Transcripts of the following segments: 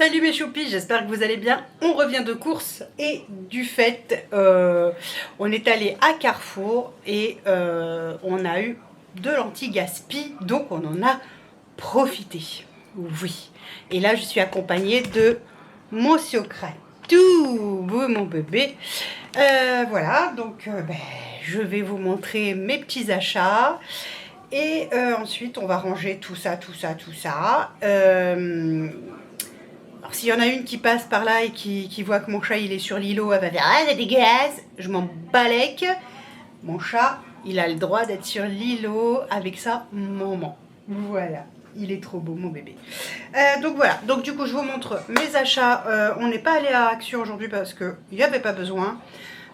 Salut mes choupis, j'espère que vous allez bien. On revient de course et du fait, on est allé à Carrefour et on a eu de l'anti-gaspi, donc on en a profité. Oui. Et là, je suis accompagnée de mon Socratou, mon bébé. Voilà, donc je vais vous montrer mes petits achats. Et ensuite, on va ranger tout ça. Alors, s'il y en a une qui passe par là et qui voit que mon chat il est sur l'îlot, elle va dire ah c'est dégueulasse, je m'en balèque. Mon chat, il a le droit d'être sur l'îlot avec sa maman. Voilà, il est trop beau mon bébé. Donc voilà, donc du coup je vous montre mes achats. On n'est pas allé à Action aujourd'hui parce qu'il n'y avait pas besoin.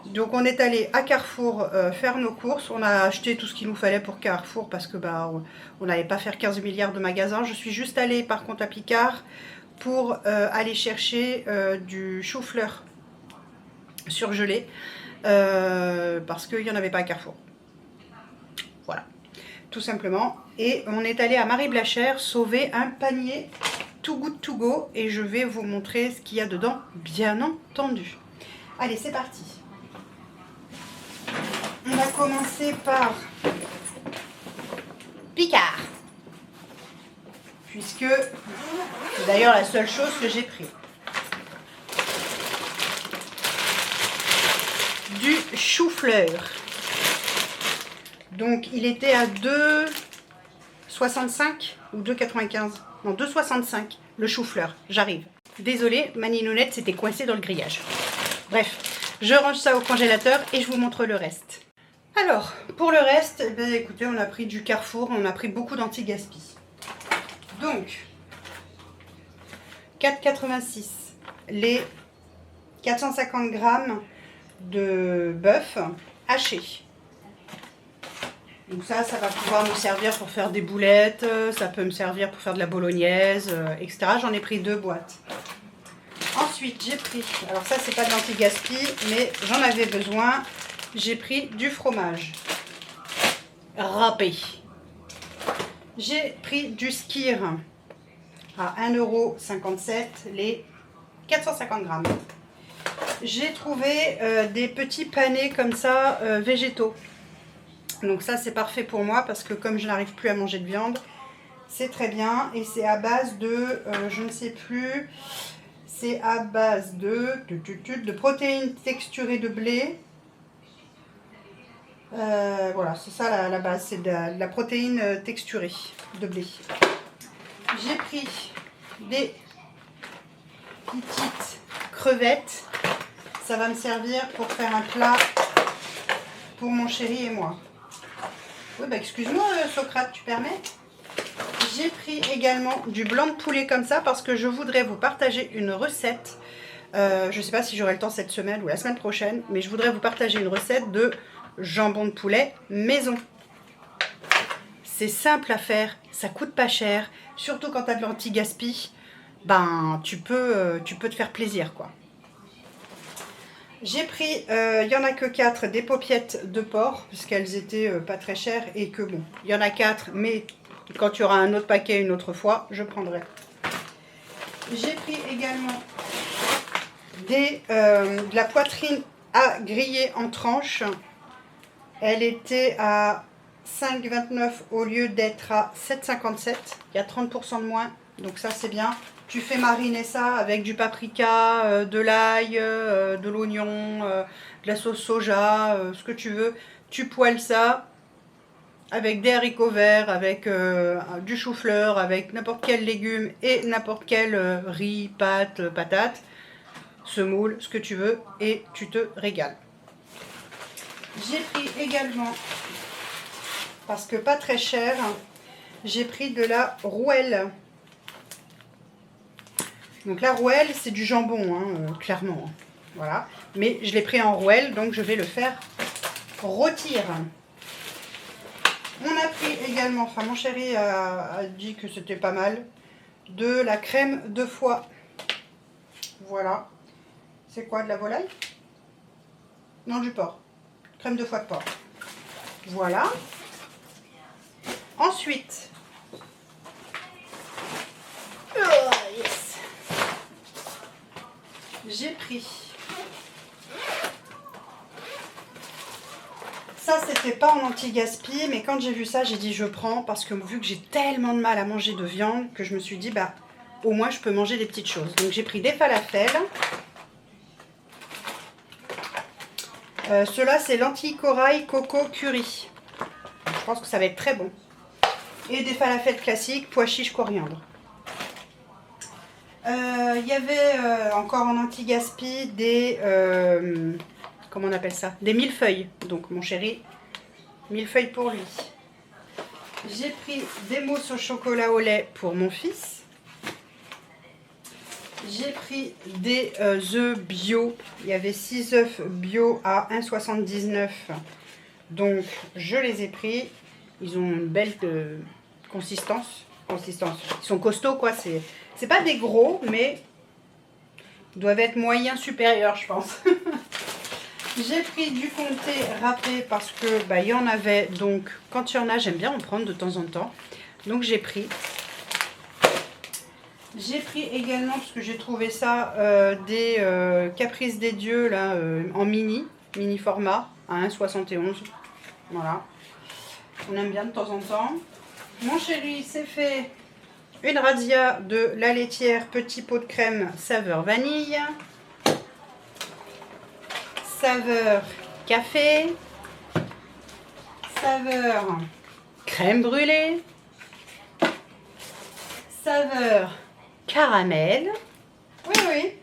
Donc on est allé à Carrefour faire nos courses. On a acheté tout ce qu'il nous fallait pour Carrefour parce que on n'allait pas faire 15 milliards de magasins. Je suis juste allée par contre à Picard pour aller chercher du chou-fleur surgelé parce qu'il n'y en avait pas à Carrefour. Voilà, tout simplement. Et on est allé à Marie Blachère sauver un panier Too Good To Go et je vais vous montrer ce qu'il y a dedans, bien entendu. Allez, c'est parti. On va commencer par Picard. Puisque c'est d'ailleurs la seule chose que j'ai pris. Du chou-fleur. Donc il était à 2,65 ou 2,95. Non, 2,65 le chou-fleur. J'arrive. Désolée, ma ninounette s'était coincée dans le grillage. Bref, je range ça au congélateur et je vous montre le reste. Alors, pour le reste, écoutez, on a pris du Carrefour, on a pris beaucoup d'anti-gaspi. Donc, 4,86 les 450 grammes de bœuf haché. Donc ça va pouvoir me servir pour faire des boulettes, ça peut me servir pour faire de la bolognaise, etc. J'en ai pris 2 boîtes. Ensuite, j'ai pris, alors ça c'est pas de l'anti-gaspi, mais j'en avais besoin, j'ai pris du fromage râpé. J'ai pris du skyr à 1,57 € les 450 grammes. J'ai trouvé des petits panés comme ça végétaux. Donc ça c'est parfait pour moi parce que comme je n'arrive plus à manger de viande, c'est très bien. Et c'est à base de, je ne sais plus, c'est à base de protéines texturées de blé. Voilà, c'est ça la base, c'est de la protéine texturée de blé. J'ai pris des petites crevettes. Ça va me servir pour faire un plat pour mon chéri et moi. Oui, excuse-moi Socrate, tu permets? J'ai pris également du blanc de poulet comme ça parce que je voudrais vous partager une recette. Je ne sais pas si j'aurai le temps cette semaine ou la semaine prochaine, mais je voudrais vous partager une recette de jambon de poulet maison. C'est simple à faire, ça coûte pas cher, surtout quand tu as de l'anti-gaspi, tu peux te faire plaisir quoi. J'ai pris, il n'y en a que 4, des paupiettes de porc, puisqu'elles étaient pas très chères et que bon, il y en a 4, mais quand il y aura un autre paquet une autre fois, je prendrai. J'ai pris également de la poitrine à griller en tranches. Elle était à 5,29 au lieu d'être à 7,57. Il y a 30% de moins, donc ça c'est bien. Tu fais mariner ça avec du paprika, de l'ail, de l'oignon, de la sauce soja, ce que tu veux. Tu poêles ça avec des haricots verts, avec du chou-fleur, avec n'importe quel légume et n'importe quel riz, pâte, patate, semoule, ce que tu veux, et tu te régales. J'ai pris également, parce que pas très cher, j'ai pris de la rouelle. Donc la rouelle, c'est du jambon, hein, clairement. Voilà. Mais je l'ai pris en rouelle, donc je vais le faire rôtir. On a pris également, enfin mon chéri a dit que c'était pas mal, de la crème de foie. Voilà. C'est quoi, de la volaille? Non, du porc. Crème de foie de porc. Voilà. Ensuite, yes. j'ai pris. Ça, c'était pas en anti-gaspi, mais quand j'ai vu ça, j'ai dit je prends parce que vu que j'ai tellement de mal à manger de viande que je me suis dit, bah, au moins je peux manger des petites choses. Donc j'ai pris des falafels. Ceux-là, c'est lentilles corail coco curry. Je pense que ça va être très bon. Et des falafels classiques, pois chiches, coriandre. Il y avait encore en anti-gaspi des... comment on appelle ça? Des millefeuilles. Donc mon chéri, millefeuilles pour lui. J'ai pris des mousses au chocolat au lait pour mon fils. J'ai pris des œufs bio. Il y avait 6 œufs bio à 1,79 €. Donc je les ai pris. Ils ont une belle consistance. Ils sont costauds quoi. C'est pas des gros, mais ils doivent être moyens supérieurs, je pense. J'ai pris du comté râpé parce que bah, il y en avait. Donc quand il y en a, j'aime bien en prendre de temps en temps. Donc j'ai pris. J'ai pris également, parce que j'ai trouvé ça, des Caprices des Dieux là, en mini format, à 1,71 €. Voilà. On aime bien de temps en temps. Mon chéri s'est fait une razzia de la laitière petit pot de crème saveur vanille, saveur café, saveur crème brûlée, saveur caramel. Oui, oui.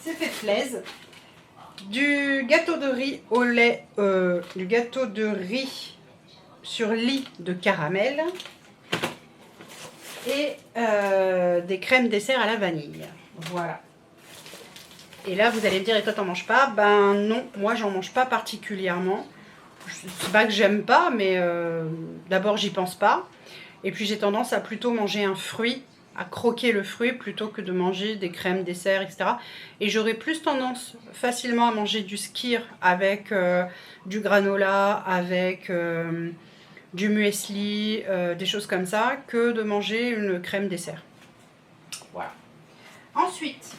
C'est fait plaisir. Du gâteau de riz au lait, du gâteau de riz sur lit de caramel. Et des crèmes dessert à la vanille. Voilà. Et là, vous allez me dire, et toi, t'en manges pas? Ben non, moi, j'en mange pas particulièrement. C'est pas que j'aime pas, mais d'abord, j'y pense pas. Et puis, j'ai tendance à plutôt manger un fruit, à croquer le fruit, plutôt que de manger des crèmes, desserts, etc. Et j'aurais plus tendance facilement à manger du skyr avec du granola, avec du muesli, des choses comme ça, que de manger une crème dessert. Voilà. Ensuite,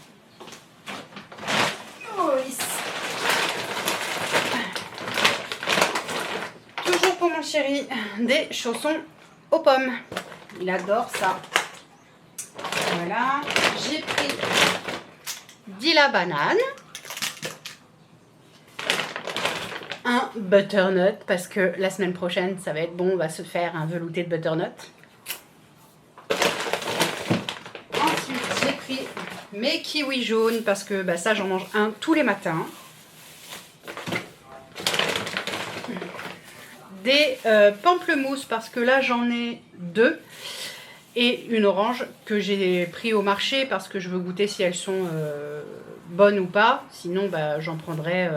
toujours pour mon chéri, des chaussons aux pommes. Il adore ça. Voilà. J'ai pris la banane. Un butternut parce que la semaine prochaine ça va être bon, on va se faire un velouté de butternut. Ensuite j'ai pris mes kiwis jaunes parce que bah, ça j'en mange un tous les matins. Des pamplemousses parce que là j'en ai 2 et une orange que j'ai pris au marché parce que je veux goûter si elles sont bonnes ou pas, sinon bah, j'en prendrai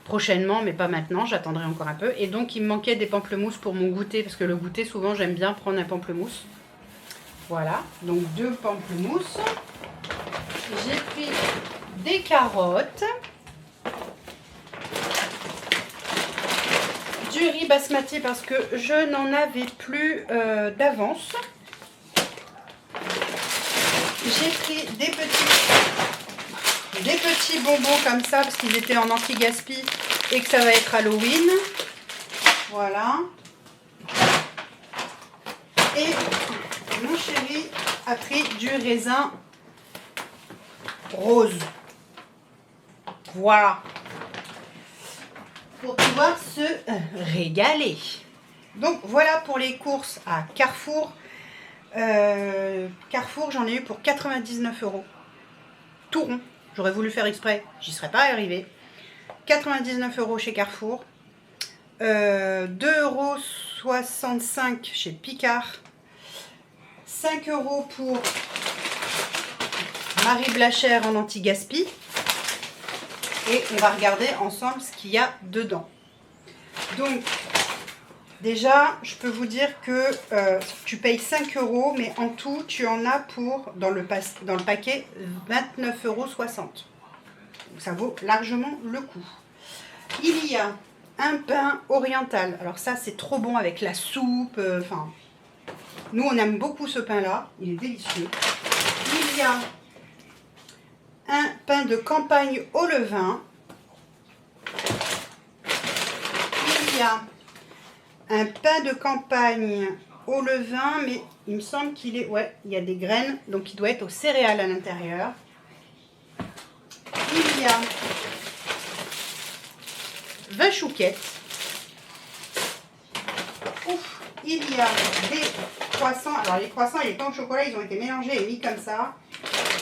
prochainement, mais pas maintenant, j'attendrai encore un peu. Et donc il me manquait des pamplemousses pour mon goûter, parce que le goûter souvent j'aime bien prendre un pamplemousse. Voilà, donc 2 pamplemousses. J'ai pris des carottes, du riz basmati parce que je n'en avais plus d'avance. J'ai pris des petits bonbons comme ça parce qu'ils étaient en anti-gaspi et que ça va être Halloween. Voilà. Et mon chéri a pris du raisin rose. Voilà. Pour pouvoir se régaler. Donc voilà pour les courses à Carrefour. Carrefour, j'en ai eu pour 99 €. Tout rond. J'aurais voulu faire exprès, j'y serais pas arrivée. 99 € chez Carrefour. 2,65 € chez Picard. 5 € pour Marie Blachère en anti-gaspi. Et on va regarder ensemble ce qu'il y a dedans. Donc, déjà, je peux vous dire que tu payes 5 €, mais en tout, tu en as pour, dans le paquet, 29,60 €. Donc, ça vaut largement le coup. Il y a un pain oriental. Alors ça, c'est trop bon avec la soupe. Enfin, nous, on aime beaucoup ce pain-là. Il est délicieux. Il y a un pain de campagne au levain. Il y a un pain de campagne au levain, mais il me semble qu'il est... Ouais, il y a des graines, donc il doit être aux céréales à l'intérieur. Il y a 20 chouquettes. Ouf, il y a des croissants. Alors les croissants et les pains au chocolat, ils ont été mélangés et mis comme ça.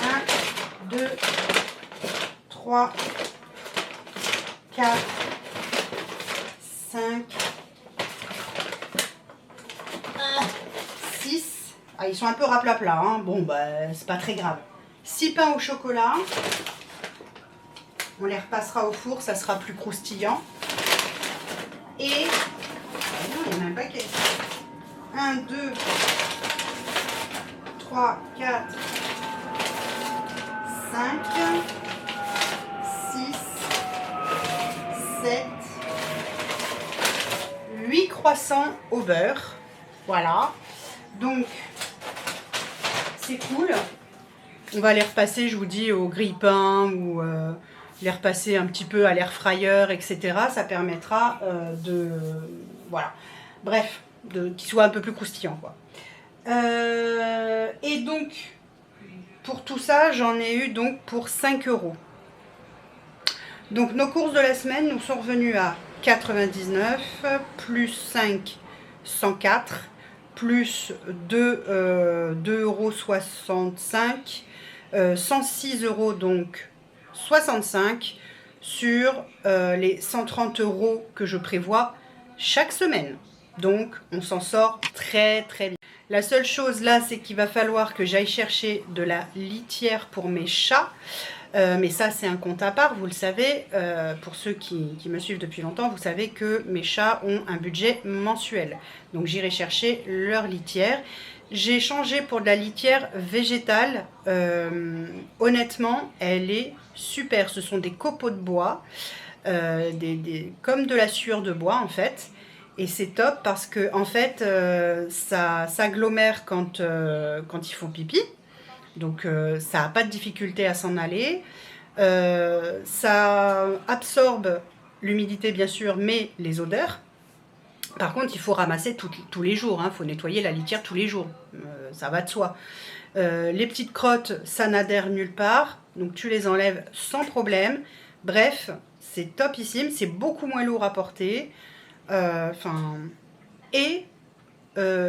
1, 2, 3, 4, 5, 6. Ah, ils sont un peu raplapla, hein. Bon, bah, c'est pas très grave. 6 pains au chocolat. On les repassera au four, ça sera plus croustillant. Et... non, il y en a un paquet. 1, 2, 3, 4, 5, 6, 7, 8 croissants au beurre. Voilà. Donc, c'est cool. On va les repasser, je vous dis, au grille-pain ou les repasser un petit peu à l'air fryer, etc. Ça permettra de... Voilà. Bref, qu'ils soient un peu plus croustillants, quoi. Et donc, pour tout ça, j'en ai eu donc pour 5 €. Donc, nos courses de la semaine nous sont revenues à 99, plus 5, 104, plus 2,65 €, 106 € donc 65 sur les 130 € que je prévois chaque semaine. Donc, on s'en sort très très bien. La seule chose là, c'est qu'il va falloir que j'aille chercher de la litière pour mes chats. Mais ça, c'est un compte à part, vous le savez. Pour ceux qui me suivent depuis longtemps, vous savez que mes chats ont un budget mensuel. Donc, j'irai chercher leur litière. J'ai changé pour de la litière végétale. Honnêtement, elle est super. Ce sont des copeaux de bois, comme de la sueur de bois, en fait. Et c'est top parce que en fait, ça s'agglomère quand ils font pipi. Donc ça n'a pas de difficulté à s'en aller. Ça absorbe l'humidité bien sûr, mais les odeurs. Par contre, il faut ramasser tous les jours. Il faut nettoyer la litière tous les jours. Ça va de soi. Les petites crottes, ça n'adhère nulle part. Donc tu les enlèves sans problème. Bref, c'est topissime. C'est beaucoup moins lourd à porter.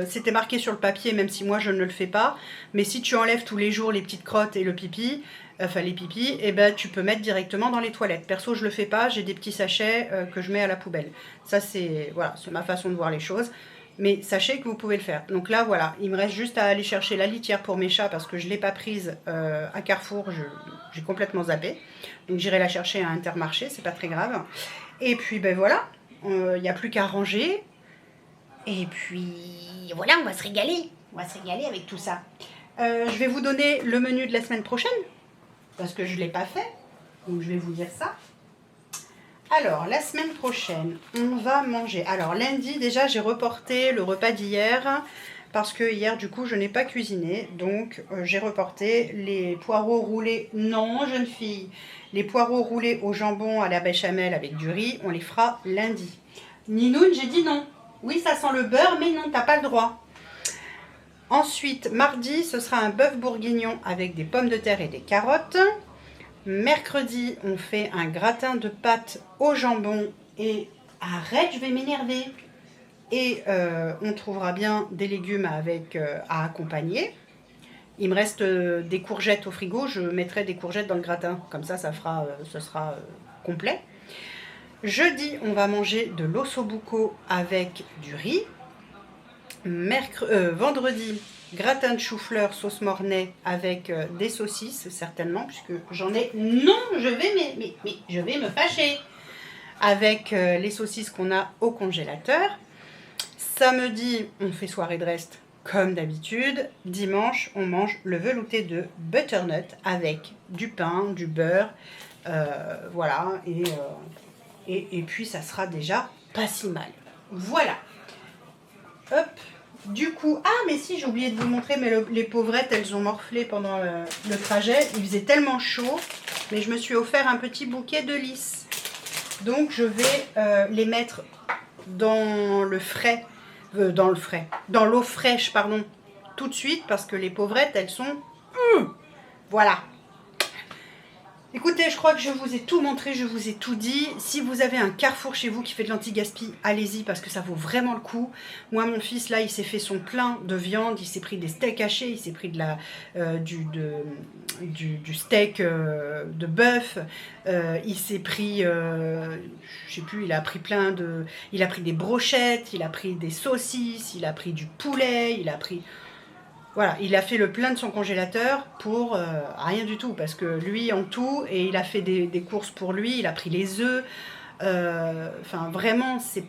C'était marqué sur le papier, même si moi je ne le fais pas, mais si tu enlèves tous les jours les petites crottes et le pipi, les pipis, et ben tu peux mettre directement dans les toilettes. Perso, je le fais pas, j'ai des petits sachets que je mets à la poubelle. Ça c'est voilà, c'est ma façon de voir les choses, mais sachez que vous pouvez le faire. Donc là voilà, il me reste juste à aller chercher la litière pour mes chats parce que je l'ai pas prise à Carrefour, j'ai complètement zappé. Donc j'irai la chercher à Intermarché, c'est pas très grave. Et puis ben voilà, il n'y a plus qu'à ranger. Et puis voilà, on va se régaler. On va se régaler avec tout ça. Je vais vous donner le menu de la semaine prochaine, parce que je ne l'ai pas fait. Donc je vais vous dire ça. Alors, la semaine prochaine, on va manger. Alors, lundi, déjà, j'ai reporté le repas d'hier, parce que hier, du coup, je n'ai pas cuisiné. Donc, j'ai reporté les poireaux roulés. Non, jeune fille. Les poireaux roulés au jambon à la béchamel avec du riz, on les fera lundi. Ninoun, j'ai dit non. Oui, ça sent le beurre, mais non, t'as pas le droit. Ensuite, mardi, ce sera un bœuf bourguignon avec des pommes de terre et des carottes. Mercredi, on fait un gratin de pâtes au jambon. Et arrête, je vais m'énerver. Et on trouvera bien des légumes à accompagner. Il me reste des courgettes au frigo. Je mettrai des courgettes dans le gratin. Comme ça, ce sera complet. Jeudi, on va manger de l'ossobuco avec du riz. Vendredi, gratin de chou-fleur sauce mornay avec des saucisses, certainement, puisque j'en ai... Non, je vais me fâcher avec les saucisses qu'on a au congélateur. Samedi, on fait soirée de reste comme d'habitude. Dimanche, on mange le velouté de butternut avec du pain, du beurre, voilà, et puis ça sera déjà pas si mal. Voilà. Hop, Du coup, ah mais si, j'ai oublié de vous montrer, mais les pauvrettes, elles ont morflé pendant le trajet. Il faisait tellement chaud, mais je me suis offert un petit bouquet de lys. Donc je vais les mettre dans le frais, dans l'eau fraîche, pardon, tout de suite, parce que les pauvrettes, elles sont... voilà. Écoutez, je crois que je vous ai tout montré, je vous ai tout dit. Si vous avez un Carrefour chez vous qui fait de l'anti-gaspi, allez-y parce que ça vaut vraiment le coup. Moi, mon fils, là, il s'est fait son plein de viande, il s'est pris des steaks hachés, il s'est pris de du steak de bœuf, il s'est pris, je sais plus, il a pris il a pris des brochettes, il a pris des saucisses, il a pris du poulet, il a pris... Voilà, il a fait le plein de son congélateur pour rien du tout, parce que lui en tout, et il a fait des courses pour lui, il a pris les œufs, enfin vraiment, c'est...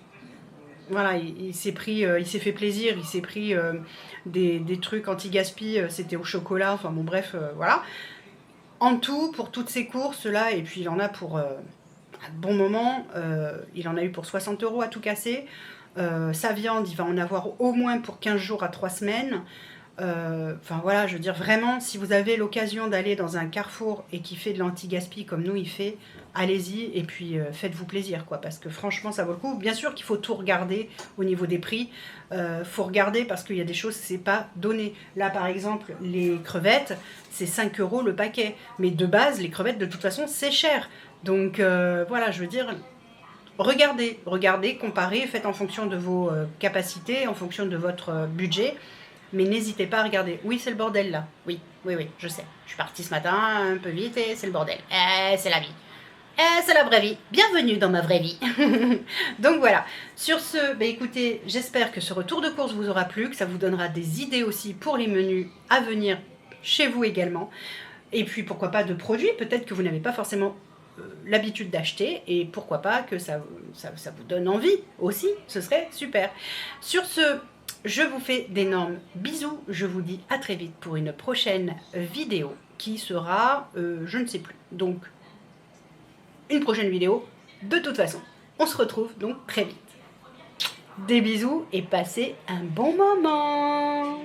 Voilà, il s'est fait plaisir, il s'est pris des trucs anti-gaspi, c'était au chocolat, enfin bon bref, voilà. En tout, pour toutes ces courses-là, et puis il en a pour un bon moment, il en a eu pour 60 € à tout casser. Sa viande, il va en avoir au moins pour 15 jours à 3 semaines. Enfin voilà, je veux dire vraiment, si vous avez l'occasion d'aller dans un Carrefour et qui fait de l'anti-gaspi comme nous il fait, allez-y et puis faites-vous plaisir quoi, parce que franchement ça vaut le coup. Bien sûr qu'il faut tout regarder au niveau des prix, faut regarder parce qu'il y a des choses c'est pas donné. Là par exemple les crevettes c'est 5 € le paquet, mais de base les crevettes de toute façon c'est cher. Donc voilà, je veux dire, regardez, comparez, faites en fonction de vos capacités, en fonction de votre budget. Mais n'hésitez pas à regarder. Oui, c'est le bordel là. Oui, je sais. Je suis partie ce matin un peu vite et c'est le bordel. C'est la vie. C'est la vraie vie. Bienvenue dans ma vraie vie. Donc voilà. Sur ce, bah écoutez, j'espère que ce retour de course vous aura plu, que ça vous donnera des idées aussi pour les menus à venir chez vous également. Et puis pourquoi pas de produits, peut-être que vous n'avez pas forcément l'habitude d'acheter et pourquoi pas que ça vous donne envie aussi. Ce serait super. Sur ce... je vous fais d'énormes bisous, je vous dis à très vite pour une prochaine vidéo qui sera, je ne sais plus, donc une prochaine vidéo de toute façon. On se retrouve donc très vite. Des bisous et passez un bon moment.